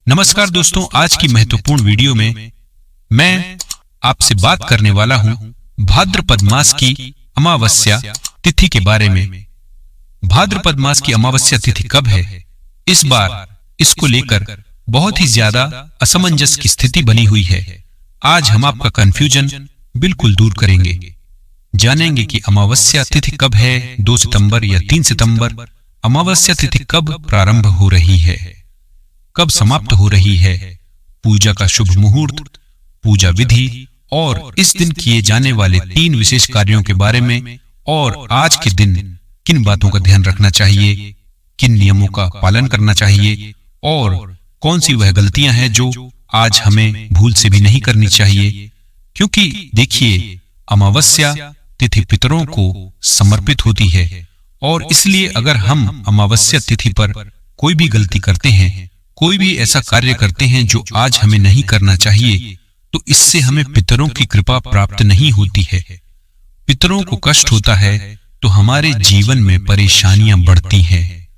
नमस्कार दोस्तों, आज की महत्वपूर्ण वीडियो में मैं आपसे बात करने वाला हूं भाद्रपद मास की अमावस्या तिथि के बारे में। भाद्रपद मास की अमावस्या तिथि कब है? इस बार इसको लेकर बहुत ही ज्यादा असमंजस की स्थिति बनी हुई है। आज हम आपका कंफ्यूजन बिल्कुल दूर करेंगे, जानेंगे कि अमावस्या तिथि कब है, 2 सितंबर या 3 सितंबर। अमावस्या तिथि कब प्रारंभ हो रही है, कब समाप्त हो रही है, पूजा का शुभ मुहूर्त, पूजा विधि और इस दिन किए जाने वाले 3 विशेष कार्यों के बारे में, और आज के दिन किन बातों का ध्यान रखना चाहिए, किन नियमों का पालन करना चाहिए और कौन सी वह गलतियां हैं जो आज हमें भूल से भी नहीं करनी चाहिए। क्योंकि देखिए, अमावस्या तिथि पितरों को समर्पित होती है और इसलिए अगर हम अमावस्या तिथि पर कोई भी गलती करते हैं, कोई भी ऐसा कार्य करते हैं जो आज हमें नहीं करना चाहिए, तो इससे हमें पितरों की कृपा प्राप्त नहीं होती है। पितरों को कष्ट होता है तो हमारे जीवन में परेशानियां बढ़ती हैं,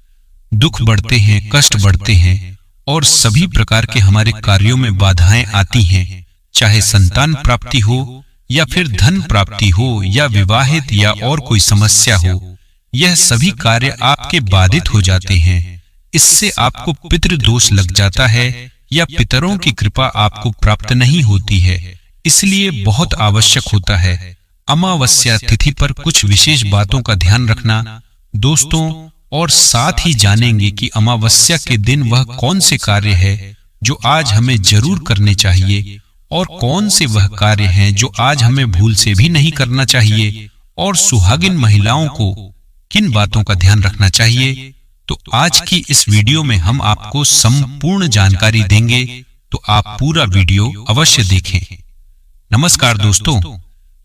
दुख बढ़ते हैं, कष्ट बढ़ते हैं और सभी प्रकार के हमारे कार्यों में बाधाएं आती हैं। चाहे संतान प्राप्ति हो या फिर धन प्राप्ति हो या विवाहित या और कोई समस्या हो, यह सभी कार्य आपके बाधित हो जाते हैं। इससे आपको पितृ दोष लग जाता है या पितरों की कृपा आपको प्राप्त नहीं होती है। इसलिए बहुत आवश्यक होता है अमावस्या तिथि पर कुछ विशेष बातों का ध्यान रखना दोस्तों, और साथ ही जानेंगे कि अमावस्या के दिन वह कौन से कार्य है जो आज हमें जरूर करने चाहिए और कौन से वह कार्य हैं जो आज हमें भूल से भी नहीं करना चाहिए, और सुहागिन महिलाओं को किन बातों का ध्यान रखना चाहिए। तो आज की इस वीडियो में हम आपको संपूर्ण जानकारी देंगे, तो आप पूरा वीडियो अवश्य देखें। नमस्कार दोस्तों,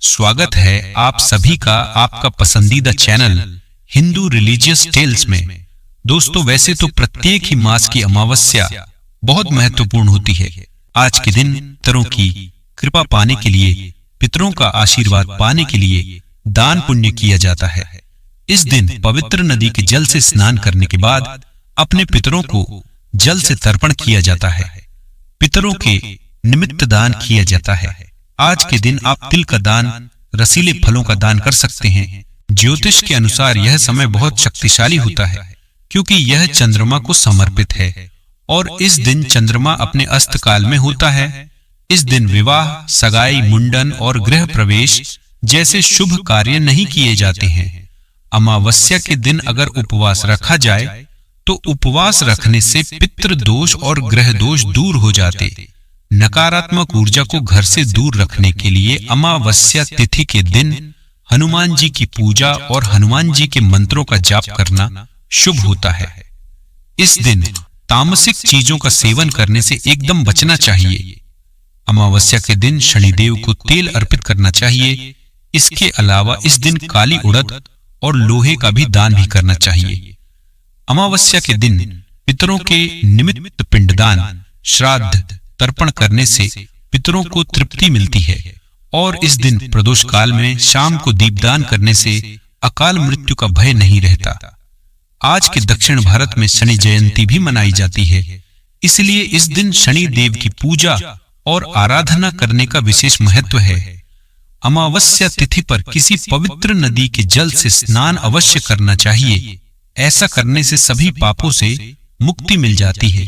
स्वागत है आप सभी का आपका पसंदीदा चैनल हिंदू रिलीजियस टेल्स में। दोस्तों, वैसे तो प्रत्येक ही मास की अमावस्या बहुत महत्वपूर्ण होती है। आज के दिन पितरों की कृपा पाने के लिए, पितरों का आशीर्वाद पाने के लिए दान पुण्य किया जाता है। इस दिन पवित्र नदी के जल से स्नान करने के बाद अपने पितरों को जल से तर्पण किया जाता है। पितरों के निमित्त दान किया जाता है। आज के दिन आप तिल का दान, रसीले फलों का दान कर सकते हैं। ज्योतिष के अनुसार यह समय बहुत शक्तिशाली होता है क्योंकि यह चंद्रमा को समर्पित है और इस दिन चंद्रमा अपने अस्त काल में होता है। इस दिन विवाह, सगाई, मुंडन और गृह प्रवेश जैसे शुभ कार्य नहीं किए जाते हैं। अमावस्या के दिन अगर उपवास रखा जाए तो उपवास रखने से पितृ दोष और ग्रह दोष दूर हो जाते। नकारात्मक ऊर्जा को घर से दूर रखने के लिए अमावस्या तिथि के दिन हनुमान जी की पूजा और हनुमान जी के मंत्रों का जाप करना शुभ होता है। इस दिन तामसिक चीजों का सेवन करने से एकदम बचना चाहिए। अमावस्या के दिन शनिदेव को तेल अर्पित करना चाहिए। इसके अलावा इस दिन काली उड़द और लोहे का भी दान भी करना चाहिए। अमावस्या के दिन पितरों के निमित्त पिंडदान, श्राद्ध, तर्पण करने से पितरों को तृप्ति मिलती है और इस दिन प्रदोष काल में शाम को दीपदान करने से अकाल मृत्यु का भय नहीं रहता। आज के दक्षिण भारत में शनि जयंती भी मनाई जाती है, इसलिए इस दिन शनि देव की पूजा और आराधना करने का विशेष महत्व है। अमावस्या तिथि पर किसी पवित्र नदी के जल से स्नान अवश्य करना चाहिए। ऐसा करने से सभी पापों से मुक्ति मिल जाती है।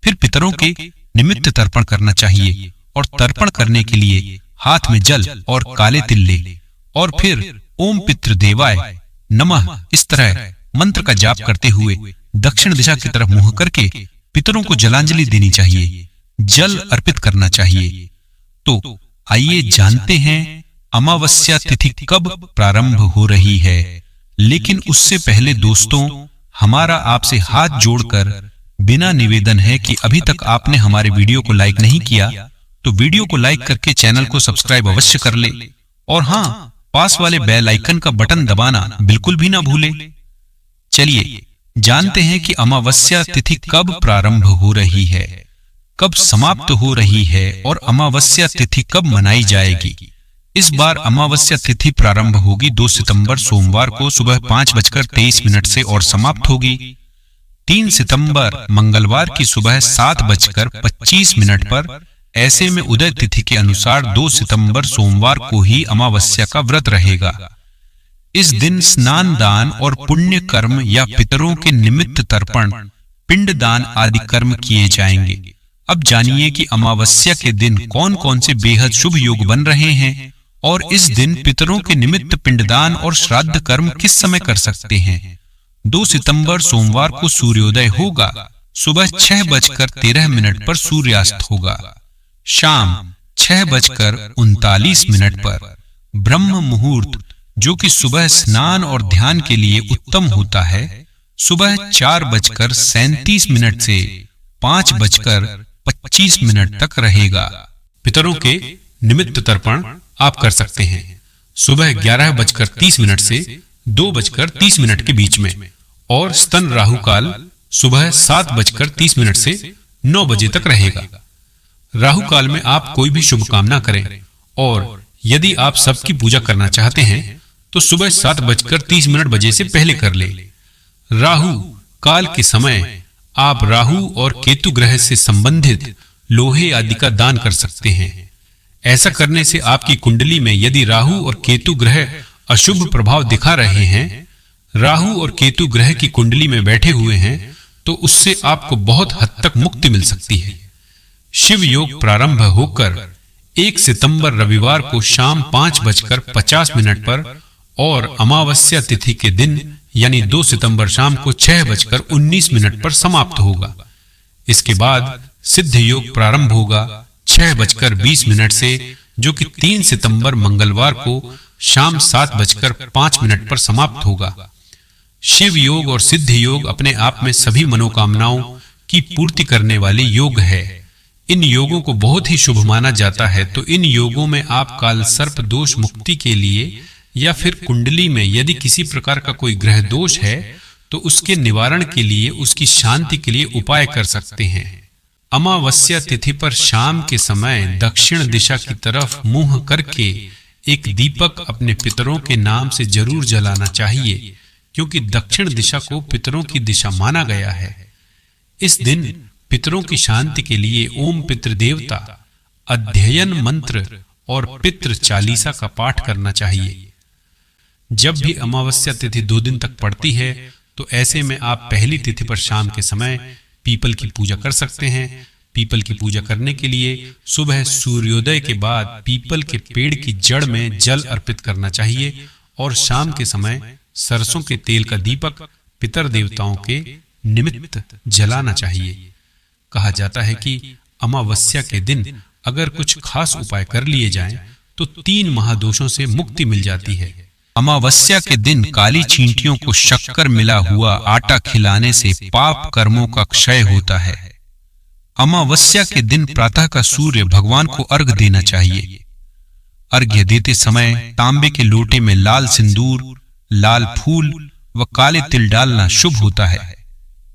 फिर पितरों के निमित्त तर्पण करना चाहिए और तर्पण करने के लिए हाथ में जल और काले तिल ले और फिर ओम पितृ देवाय नमः इस तरह मंत्र का जाप करते हुए दक्षिण दिशा की तरफ मुंह करके पितरों को जलांजलि देनी चाहिए, जल अर्पित करना चाहिए। तो आइए जानते हैं अमावस्या तिथि कब प्रारंभ हो रही है। लेकिन उससे पहले दोस्तों, हमारा आपसे हाथ जोड़कर बिना निवेदन है कि अभी तक आपने हमारे वीडियो को लाइक नहीं किया तो वीडियो को लाइक करके चैनल को सब्सक्राइब अवश्य कर ले, और हाँ, पास वाले बेल आइकन का बटन दबाना बिल्कुल भी ना भूले। चलिए जानते हैं कि अमावस्या तिथि कब प्रारंभ हो रही है, कब समाप्त हो रही है और अमावस्या तिथि कब मनाई जाएगी। इस बार अमावस्या तिथि प्रारंभ होगी 2 सितंबर सोमवार को सुबह 5:23 से और समाप्त होगी 3 सितंबर मंगलवार की सुबह 7:25 पर। ऐसे में उदय तिथि के अनुसार 2 सितंबर सोमवार को ही अमावस्या का व्रत रहेगा। इस दिन स्नान दान और पुण्य कर्म या पितरों के निमित्त तर्पण, पिंड दान आदि कर्म किए जाएंगे। अब जानिए कि अमावस्या के दिन कौन कौन से बेहद शुभ योग बन रहे हैं और इस दिन पितरों के निमित्त पिंडदान और श्राद्ध कर्म किस समय कर सकते हैं। 2 सितंबर सोमवार को सूर्योदय होगा। सुबह 6:13 पर सूर्यास्त होगा। शाम 6:39 पर। ब्रह्म मुहूर्त, जो कि सुबह स्नान और ध्यान के लिए उत्तम होता है, सुबह 4:37 से 5:25 तक रहेगा। पितरों के निमित्त तर्पण आप कर सकते हैं सुबह 11:30 से 2:30 के बीच में, और स्तन राहु काल सुबह 7:30 से 9 बजे तक रहेगा। राहु काल में आप कोई भी शुभ कामना करें, और यदि आप सबकी पूजा करना चाहते हैं तो सुबह 7:30 बजे से पहले कर ले। राहु काल के समय आप राहु और केतु ग्रह से संबंधित लोहे आदि का दान कर सकते हैं। ऐसा करने से आपकी कुंडली में यदि राहु और केतु ग्रह अशुभ प्रभाव दिखा रहे हैं, राहु और केतु ग्रह की कुंडली में बैठे हुए हैं, तो उससे आपको बहुत हद तक मुक्ति मिल सकती है। शिव योग प्रारंभ होकर 1 सितंबर रविवार को शाम 5:50 पर और अमावस्या तिथि के दिन यानी 2 सितंबर शाम को 6:19 पर समाप्त होगा। इसके बाद सिद्ध योग प्रारंभ होगा 6:20 से, जो कि 3 सितंबर मंगलवार को शाम 7:05 पर समाप्त होगा। शिव योग और सिद्ध योग अपने आप में सभी मनोकामनाओं की पूर्ति करने वाले योग है। इन योगों को बहुत ही शुभ माना जाता है। तो इन योगों में आप काल सर्प दोष मुक्ति के लिए या फिर कुंडली में यदि किसी प्रकार का कोई ग्रह दोष है तो उसके निवारण के लिए, उसकी शांति के लिए उपाय कर सकते हैं। अमावस्या तिथि पर शाम के समय दक्षिण दिशा की तरफ मुंह करके एक दीपक अपने पितरों के नाम से जरूर जलाना चाहिए, क्योंकि दक्षिण दिशा को पितरों की दिशा माना गया है। इस दिन पितरों की शांति के लिए ओम पितृदेवता अध्ययन मंत्र और पितृ चालीसा का पाठ करना चाहिए। जब भी अमावस्या तिथि 2 दिन तक पड़ती है तो ऐसे में आप पहली तिथि पर शाम के समय पीपल की पूजा कर सकते हैं। पीपल की पूजा करने के लिए सुबह सूर्योदय के बाद पीपल के पेड़ की जड़ में जल अर्पित करना चाहिए, और शाम के समय सरसों के तेल का दीपक पितर देवताओं के निमित्त जलाना चाहिए। कहा जाता है कि अमावस्या के दिन अगर कुछ खास उपाय कर लिए जाएं तो 3 महादोषों से मुक्ति मिल जाती है। अमावस्या के दिन काली चींटियों को शक्कर मिला हुआ आटा खिलाने से पाप कर्मों का क्षय होता है। अमावस्या के दिन प्रातः का सूर्य भगवान को अर्घ्य देना चाहिए। अर्घ्य देते समय तांबे के लोटे में लाल सिंदूर, लाल फूल व काले तिल डालना शुभ होता है।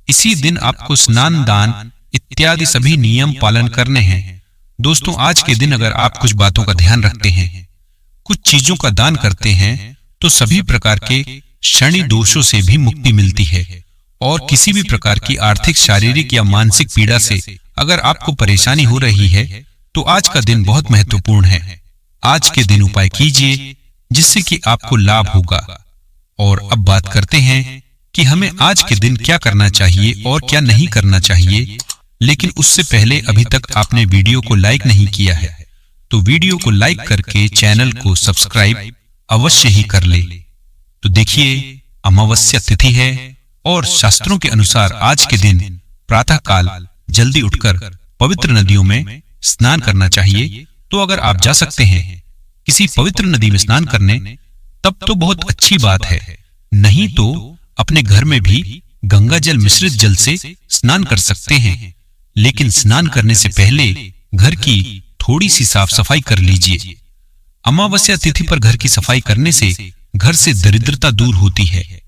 इसी दिन आपको स्नान दान इत्यादि सभी नियम पालन करने हैं। दोस्तों, आज के दिन अगर आप कुछ बातों का ध्यान रखते हैं, कुछ चीजों का दान करते हैं, तो सभी प्रकार के शनि दोषों से भी मुक्ति मिलती है। और किसी भी प्रकार की आर्थिक, शारीरिक या मानसिक पीड़ा से अगर आपको परेशानी हो रही है तो आज का दिन बहुत महत्वपूर्ण है। आज के दिन उपाय कीजिए जिससे कि आपको लाभ होगा। और अब बात करते हैं कि हमें आज के दिन क्या करना चाहिए और क्या नहीं करना चाहिए। लेकिन उससे पहले अभी तक आपने वीडियो को लाइक नहीं किया है तो वीडियो को लाइक करके चैनल को सब्सक्राइब अवश्य ही कर ले। तो देखिए, अमावस्या तिथि है और शास्त्रों के अनुसार आज के दिन प्रातः काल जल्दी उठकर पवित्र नदियों में स्नान करना चाहिए। तो अगर आप जा सकते हैं किसी पवित्र नदी में स्नान करने, तब तो बहुत अच्छी बात है। नहीं तो अपने घर में भी गंगा जल मिश्रित जल से स्नान कर सकते हैं। लेकिन स्नान करने से पहले घर की थोड़ी सी साफ सफाई कर लीजिए। अमावस्या तिथि पर घर की सफाई करने से घर से दरिद्रता दूर होती है,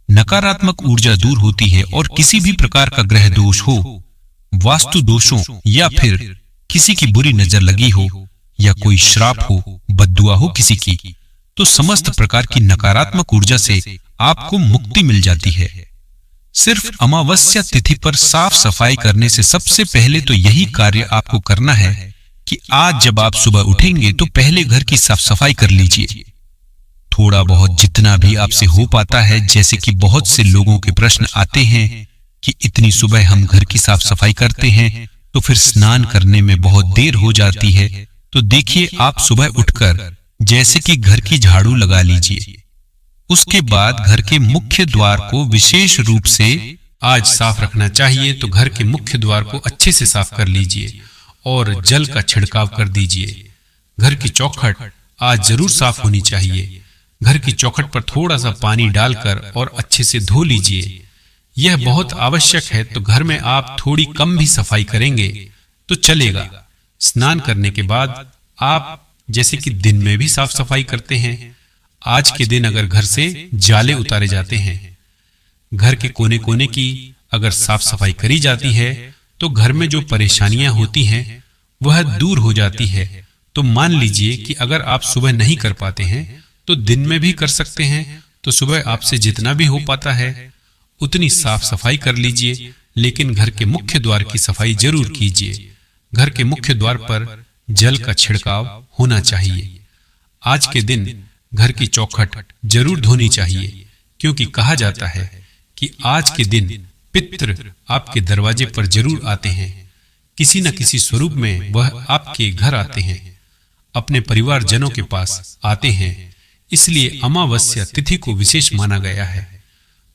नकारात्मक ऊर्जा दूर होती है, और किसी भी प्रकार का ग्रह दोष हो, वास्तु दोषों या फिर किसी की बुरी नजर लगी हो या कोई श्राप हो, बद्दुआ हो किसी की, तो समस्त प्रकार की नकारात्मक ऊर्जा से आपको मुक्ति मिल जाती है। सिर्फ अमावस्या तिथि पर साफ सफाई करने से सबसे पहले तो यही कार्य आपको करना है कि आज जब आप सुबह उठेंगे तो पहले घर की साफ सफाई कर लीजिए। थोड़ा बहुत जितना भी आपसे हो पाता है, जैसे कि बहुत से लोगों के प्रश्न आते हैं कि इतनी सुबह हम घर की साफ सफाई करते हैं तो फिर स्नान करने में बहुत देर हो जाती है। तो देखिए, आप सुबह उठकर जैसे कि घर की झाड़ू लगा लीजिए। उसके बाद घर के मुख्य द्वार को विशेष रूप से आज साफ रखना चाहिए। तो घर के मुख्य द्वार को अच्छे से साफ कर लीजिए और जल का छिड़काव कर दीजिए। घर की चौखट आज जरूर साफ होनी चाहिए। घर की चौखट पर थोड़ा सा पानी डालकर और अच्छे से धो लीजिए। यह बहुत आवश्यक है। तो घर में आप थोड़ी कम भी सफाई करेंगे तो चलेगा। स्नान करने के बाद आप जैसे कि दिन में भी साफ सफाई करते हैं, आज के दिन अगर घर से जाले उतारे जाते हैं, घर के कोने कोने की अगर साफ सफाई करी जाती है तो घर में जो परेशानियां होती हैं वह दूर हो जाती है। तो मान लीजिए कि अगर आप सुबह नहीं कर पाते हैं तो दिन में भी कर सकते हैं। तो सुबह आपसे जितना भी हो पाता है उतनी साफ सफाई कर लीजिए, लेकिन घर के मुख्य द्वार की सफाई जरूर कीजिए। घर के मुख्य द्वार पर जल का छिड़काव होना चाहिए। आज के दिन घर की चौखट जरूर धोनी चाहिए, क्योंकि कहा जाता है कि आज के दिन पितृ आपके दरवाजे पर जरूर आते हैं। किसी न किसी स्वरूप में वह आपके घर आते हैं, अपने परिवारजनों के पास आते हैं। इसलिए अमावस्या तिथि को विशेष माना गया है।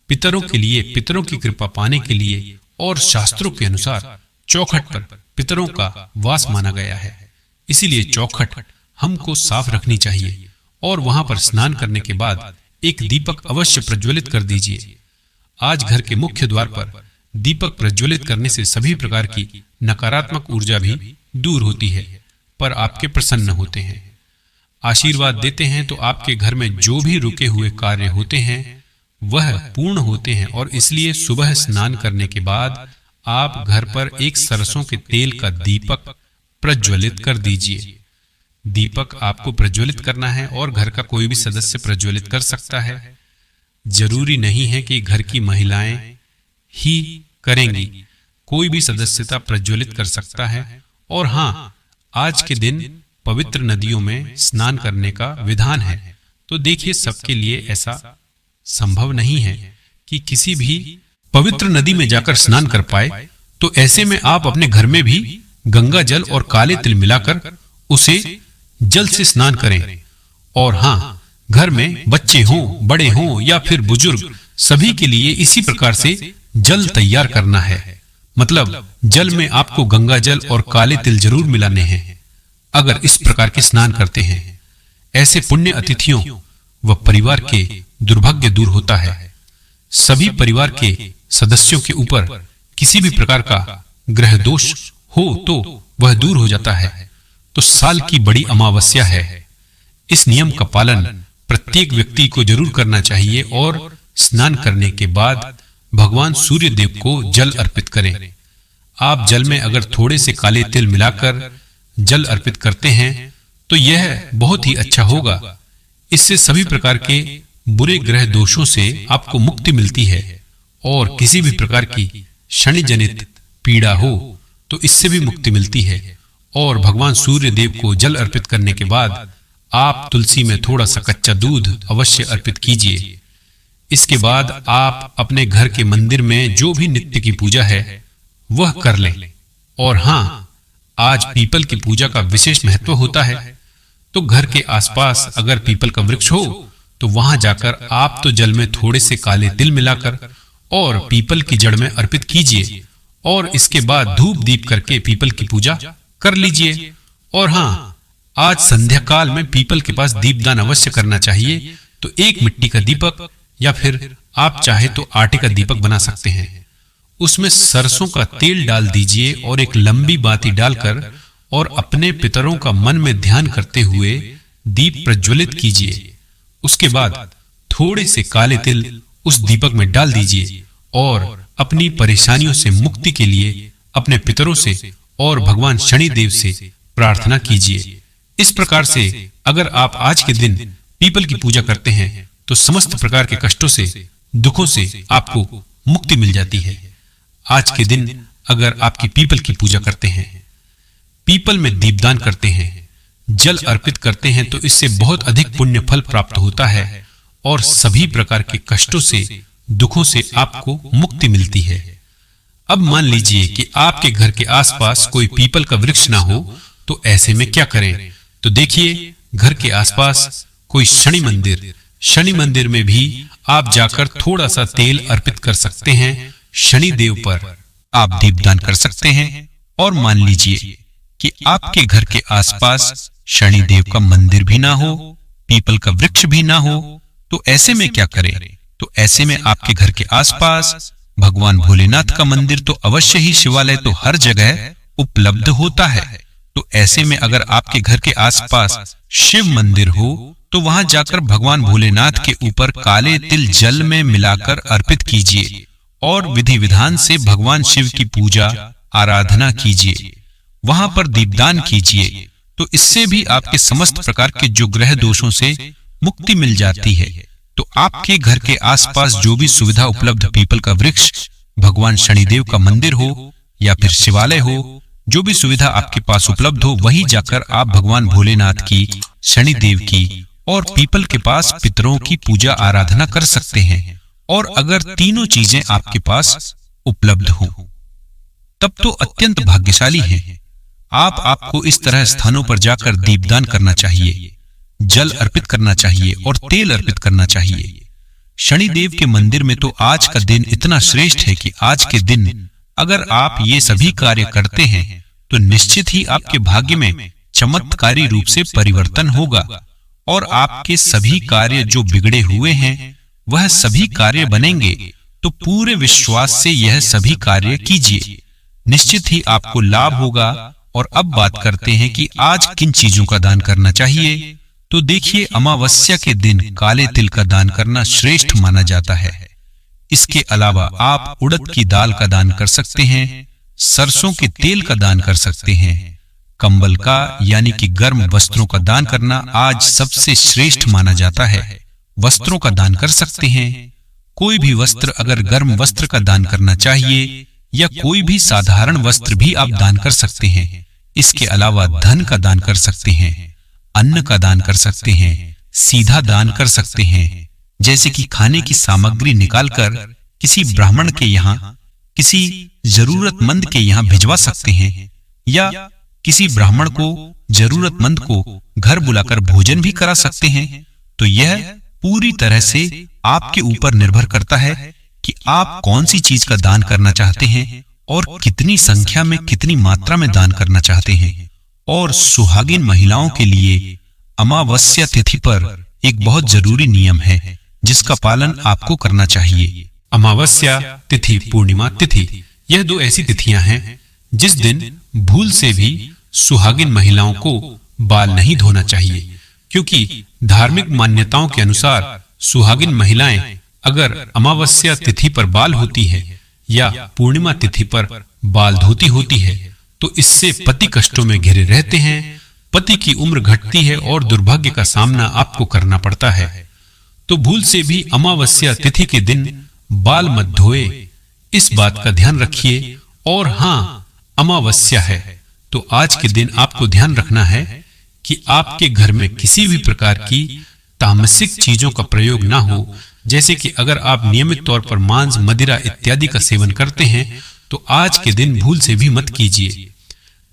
पितरों के लिए, पितरों की कृपा पाने के लिए और शास्त्रों के अनुसार चौखट पर पितरों का वास माना गया है। इसीलिए चौखट हमको साफ रखनी चाहिए और वहां पर स्नान करने के बाद एक दीपक अवश्य प्रज्वलित कर दीजिए। आज घर के मुख्य द्वार पर दीपक प्रज्वलित करने से सभी प्रकार की नकारात्मक ऊर्जा भी दूर होती है, पर आपके प्रसन्न होते हैं, आशीर्वाद देते हैं। तो आपके घर में जो भी रुके हुए कार्य होते हैं वह पूर्ण होते हैं। और इसलिए सुबह स्नान करने के बाद आप घर पर एक सरसों के तेल का दीपक प्रज्वलित कर दीजिए। दीपक आपको प्रज्वलित करना है और घर का कोई भी सदस्य प्रज्वलित कर सकता है। जरूरी नहीं है कि घर की महिलाएं ही करेंगी, कोई भी सदस्यता प्रज्वलित कर सकता है। और हाँ, आज के दिन पवित्र नदियों में स्नान करने का विधान है। तो देखिए, सबके लिए ऐसा संभव नहीं है कि किसी भी पवित्र नदी में जाकर स्नान कर पाए। तो ऐसे में आप अपने घर में भी गंगा जल और काले तिल मिलाकर उसे जल से स्नान करें। और हाँ, घर में बच्चे हों, बड़े हों या फिर बुजुर्ग, सभी के लिए इसी प्रकार से जल तैयार करना है। मतलब जल में आपको गंगा जल और काले तिल जरूर मिलाने हैं। अगर इस प्रकार के स्नान करते हैं, ऐसे पुण्य अतिथियों व परिवार के दुर्भाग्य दूर होता है। सभी परिवार के सदस्यों के ऊपर किसी भी प्रकार का ग्रह दोष हो तो वह दूर हो जाता है। तो साल की बड़ी अमावस्या है, इस नियम का पालन प्रत्येक व्यक्ति को जरूर करना चाहिए। और स्नान करने के बाद भगवान सूर्य देव को जल अर्पित करें। आप जल में अगर थोड़े से काले तिल मिलाकर जल अर्पित करते हैं तो यह बहुत ही अच्छा होगा। इससे सभी प्रकार के बुरे ग्रह दोषों से आपको मुक्ति मिलती है। और किसी भी प्रकार की शनि जनित पीड़ा हो तो इससे भी मुक्ति मिलती है। और भगवान सूर्य देव को जल अर्पित करने के बाद आप तुलसी में थोड़ा सा कच्चा दूध अवश्य अर्पित कीजिए। इसके बाद आप अपने घर के मंदिर में जो भी नित्य की पूजा है वह कर लें। और हाँ, आज पीपल की पूजा का विशेष महत्व होता है। तो घर के आसपास अगर पीपल का वृक्ष हो तो वहां जाकर आप तो जल में थोड़े से काले तिल मिलाकर और पीपल की जड़ में अर्पित कीजिए। और इसके बाद धूप दीप करके पीपल की पूजा कर लीजिए। और हाँ, आज संध्या काल में पीपल के पास दीपदान अवश्य करना चाहिए। तो एक मिट्टी का दीपक या फिर आप चाहे तो आटे का दीपक बना सकते हैं। उसमें सरसों का तेल डाल दीजिए और एक लंबी बाती डालकर और अपने पितरों का मन में ध्यान करते हुए दीप प्रज्वलित कीजिए। उसके बाद थोड़े से काले तिल उस दीपक में डाल दीजिए और अपनी परेशानियों से मुक्ति के लिए अपने पितरों से और भगवान शनि देव से प्रार्थना कीजिए। इस प्रकार से अगर आप आज के दिन पीपल की पूजा करते हैं तो समस्त प्रकार के कष्टों से, दुखों से आपको मुक्ति मिल जाती है। आज के दिन अगर आपकी पीपल की पूजा करते हैं, पीपल में दीपदान करते हैं, जल अर्पित करते हैं, तो इससे बहुत अधिक पुण्य फल प्राप्त होता है और सभी प्रकार के कष्टों से, दुखों से आपको मुक्ति मिलती है। अब मान लीजिए कि आपके घर के आसपास कोई पीपल का वृक्ष ना हो, तो ऐसे में क्या करें? तो देखिए, घर के आसपास कोई शनि मंदिर में भी आप जाकर थोड़ा सा तेल अर्पित कर सकते हैं। शनि देव पर आप दीपदान कर सकते हैं। और मान लीजिए कि आपके घर के आसपास शनि देव का मंदिर भी ना हो, पीपल का वृक्ष भी ना हो, तो ऐसे में क्या करें? तो ऐसे में आपके घर के आसपास भगवान भोलेनाथ का मंदिर तो अवश्य ही, शिवालय तो हर जगह उपलब्ध होता है। तो ऐसे में अगर आपके घर के आसपास शिव मंदिर हो, तो वहां जाकर भगवान भोलेनाथ के ऊपर काले तिल जल में मिलाकर अर्पित कीजिए और विधि विधान से भगवान शिव की पूजा आराधना कीजिए, वहां पर दीपदान कीजिए। तो इससे भी आपके समस्त प्रकार के जो ग्रह दोषों से मुक्ति मिल जाती है। तो आपके घर के आसपास जो भी सुविधा उपलब्ध, पीपल का वृक्ष, भगवान शनिदेव का मंदिर हो या फिर शिवालय हो, जो भी सुविधा आपके पास उपलब्ध हो, वहीं जाकर आप भगवान भोलेनाथ की, शनिदेव की और पीपल के पास पितरों की पूजा आराधना कर सकते हैं। और अगर तीनों चीजें आपके पास उपलब्ध हो, तब तो अत्यंत भाग्यशाली हैं। आपको इस तरह स्थानों पर जाकर दीपदान करना चाहिए, जल अर्पित करना चाहिए और तेल अर्पित करना चाहिए। शनिदेव के मंदिर में तो आज का दिन इतना श्रेष्ठ है कि आज के दिन अगर आप ये सभी कार्य करते हैं, तो निश्चित ही आपके भाग्य में चमत्कारी रूप से परिवर्तन होगा और आपके सभी कार्य जो बिगड़े हुए हैं, वह सभी कार्य बनेंगे। तो पूरे विश्वास से यह सभी कार्य कीजिए, निश्चित ही आपको लाभ होगा। और अब बात करते हैं कि आज किन चीजों का दान करना चाहिए। तो देखिए, अमावस्या के दिन काले तिल का दान करना श्रेष्ठ माना जाता है। इसके अलावा आप उड़द की दाल का दान कर सकते हैं, सरसों के तेल का दान कर सकते हैं, कंबल का यानी कि गर्म वस्त्रों का दान करना आज सबसे श्रेष्ठ माना जाता है। वस्त्रों का दान कर सकते हैं, कोई भी वस्त्र, अगर गर्म वस्त्र का दान करना चाहिए या कोई भी साधारण वस्त्र भी आप दान कर सकते हैं। इसके अलावा धन का दान कर सकते हैं, अन्न का दान कर सकते हैं, सीधा दान कर सकते हैं, जैसे कि खाने की सामग्री निकालकर किसी ब्राह्मण के यहाँ, किसी जरूरतमंद के यहाँ भिजवा सकते हैं या किसी ब्राह्मण को, जरूरतमंद को घर बुलाकर भोजन भी करा सकते हैं। तो यह पूरी तरह से आपके ऊपर निर्भर करता है कि आप कौन सी चीज का दान करना चाहते हैं और कितनी संख्या में, कितनी मात्रा में दान करना चाहते हैं। और सुहागिन महिलाओं के लिए अमावस्या तिथि पर एक बहुत जरूरी नियम है, जिसका पालन आपको करना चाहिए। अमावस्या तिथि, पूर्णिमा तिथि, यह दो ऐसी तिथियां हैं जिस दिन भूल से भी सुहागिन महिलाओं को बाल नहीं धोना चाहिए, क्योंकि धार्मिक मान्यताओं के अनुसार सुहागिन महिलाएं अगर अमावस्या तिथि पर बाल होती है या पूर्णिमा तिथि पर बाल धोती होती है, तो इससे पति कष्टों में घिरे रहते हैं, पति की उम्र घटती है और दुर्भाग्य का सामना आपको करना पड़ता है। तो भूल से भी अमावस्या तिथि के दिन बाल मत धोए, इस बात का ध्यान रखिए। और हाँ, अमावस्या है तो आज के दिन आपको ध्यान रखना है कि आपके घर में किसी भी प्रकार की तामसिक चीजों का प्रयोग ना हो। जैसे कि अगर आप नियमित तौर पर मांस, मदिरा इत्यादि का सेवन करते हैं, तो आज के दिन भूल से भी मत कीजिए।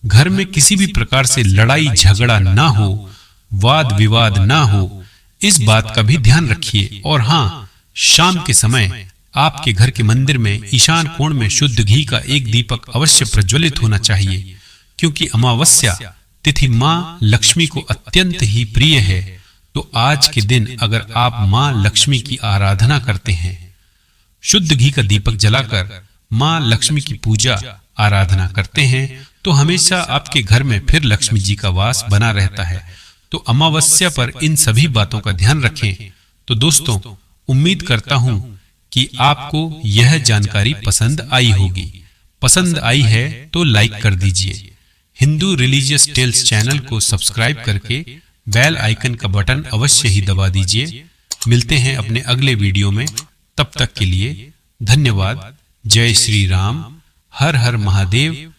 घर में किसी भी प्रकार से लड़ाई झगड़ा ना हो, वाद विवाद ना हो, इस बात का भी ध्यान रखिए। और हाँ, शाम के समय आपके घर के मंदिर में ईशान कोण में शुद्ध घी का एक दीपक अवश्य प्रज्वलित होना चाहिए, क्योंकि अमावस्या तिथि मां लक्ष्मी को अत्यंत ही प्रिय है। तो आज के दिन अगर आप मां लक्ष्मी की आराधना करते हैं, शुद्ध घी का दीपक जलाकर मां लक्ष्मी की पूजा आराधना करते हैं, तो हमेशा आपके घर में फिर लक्ष्मी जी का वास बना रहता है। तो अमावस्या पर इन सभी बातों का ध्यान रखें। तो दोस्तों, उम्मीद करता हूं कि आपको यह जानकारी पसंद आई होगी। पसंद आई है तो लाइक कर दीजिए। हिंदू रिलीजियस टेल्स चैनल को सब्सक्राइब करके बेल आइकन का बटन अवश्य ही दबा दीजिए। मिलते हैं अपने अगले वीडियो में, तब तक के लिए धन्यवाद। जय श्री राम। हर हर महादेव।